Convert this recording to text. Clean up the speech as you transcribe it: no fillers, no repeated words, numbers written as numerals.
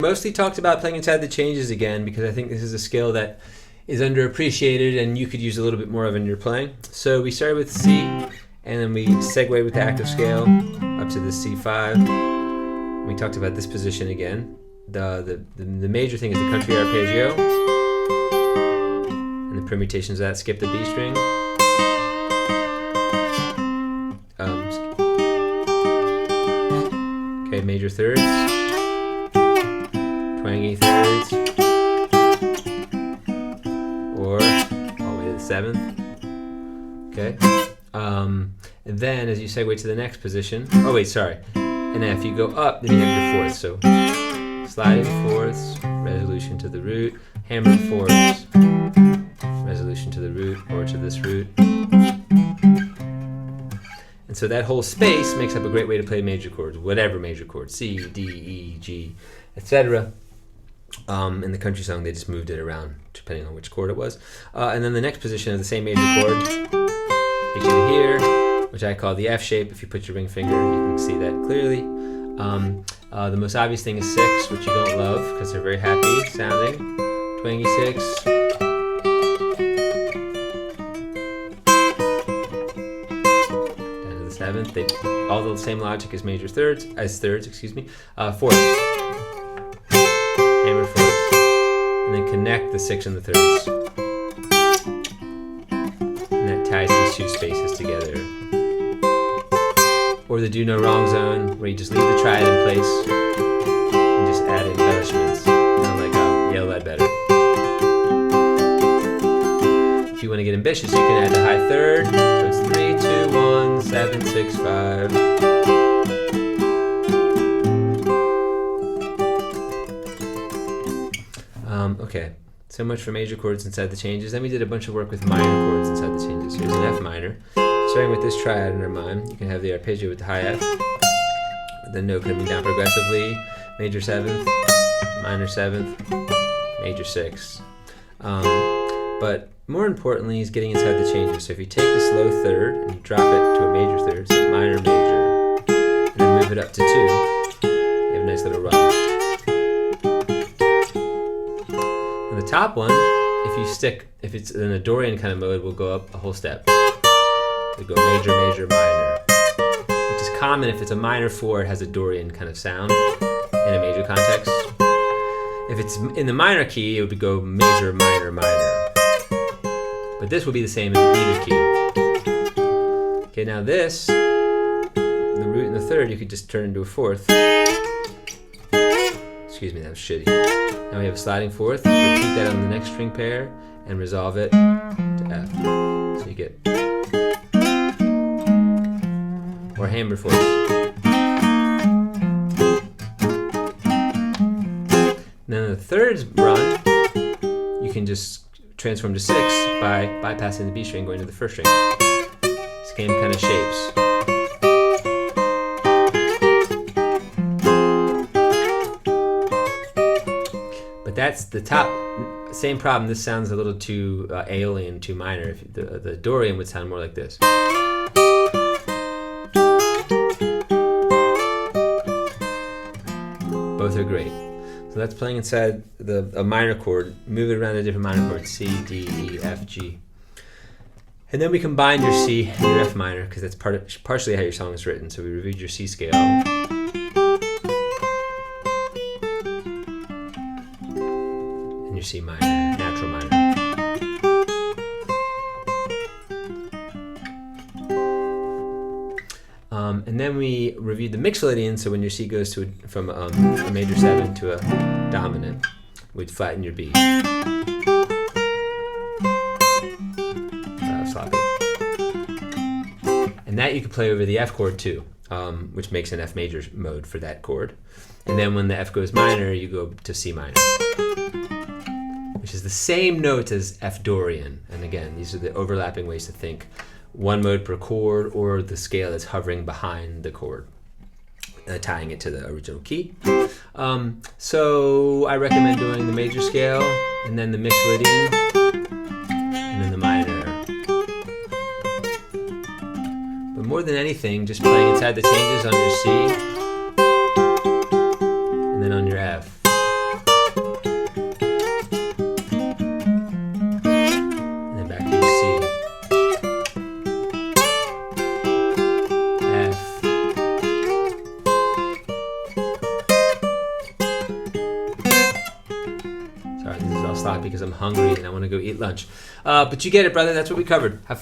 Mostly talked about playing inside the changes again because I think this is a skill that is underappreciated and you could use a little bit more of in your playing. So we started with C, and then we segued with the active scale up to the C5. We talked about this position again. The major thing is the country arpeggio, and the permutations of that. Skip the B string. Okay, major thirds. Twangy thirds, or all the way to the 7th. Okay, and then as you segue to the next position, oh wait, sorry, and then if you go up, then you have your fourths. So sliding fourths, resolution to the root, hammered fourths, resolution to the root or to this root. And so that whole space makes up a great way to play major chords, whatever major chord, C, D, E, G, etc. In the country song, they just moved it around depending on which chord it was. And then the next position of the same major chord takes you to here, which I call the F shape. If you put your ring finger, you can see that clearly. The most obvious thing is 6, which you don't love because they're very happy sounding. Twangy 6. Down to the 7th. All the same logic as major thirds, fourths. Hammer fourths, and then connect the 6 and the 3rds, and that ties these two spaces together. Or the do no wrong zone, where you just leave the triad in place and just add embellishments, like Yale Ledbetter. If you want to get ambitious, you can add the high third, so it's 3, 2, 1, 7, 6, 5. Okay, so much for major chords inside the changes. Then we did a bunch of work with minor chords inside the changes. Here's an F minor. Starting with this triad in our mind, you can have the arpeggio with the high F, with the note coming down progressively, major 7th, minor 7th, major 6th. But more importantly is getting inside the changes. So if you take this low third and you drop it to a major third, so minor, major, and then move it up to 2, you have a nice little run. The top one, if it's in a Dorian kind of mode, will go up a whole step. We go major, major, minor, which is common if it's a minor 4, it has a Dorian kind of sound in a major context. If it's in the minor key, it would go major, minor, minor. But this would be the same in either key. Okay, now this, the root and the third, you could just turn into a 4th. Excuse me, that was shitty. Now we have a sliding 4th. Repeat that on the next string pair and resolve it to F. So you get, or hammer 4th. Then the third run, you can just transform to 6 by bypassing the B string, going to the first string. Same kind of shapes. But that's the top, same problem. This sounds a little too Aeolian, too minor. If the Dorian would sound more like this. Both are great. So that's playing inside a minor chord. Move it around to different minor chords, C, D, E, F, G. And then we combine your C and your F minor, because that's partially how your song is written. So we reviewed your C scale. And your C minor, natural minor. And then we reviewed the Mixolydian, so when your C goes to from a major 7 to a dominant, we'd flatten your B. Sloppy. And that you could play over the F chord too, which makes an F major mode for that chord. And then when the F goes minor, you go to C minor, which is the same notes as F Dorian. And again, these are the overlapping ways to think. One mode per chord, or the scale that's hovering behind the chord, tying it to the original key. So I recommend doing the major scale, and then the Mixolydian, and then the minor. But more than anything, just playing inside the changes on your C, and then on your F. All right, I'll stop because I'm hungry and I want to go eat lunch. But you get it, brother. That's what we covered. Have fun.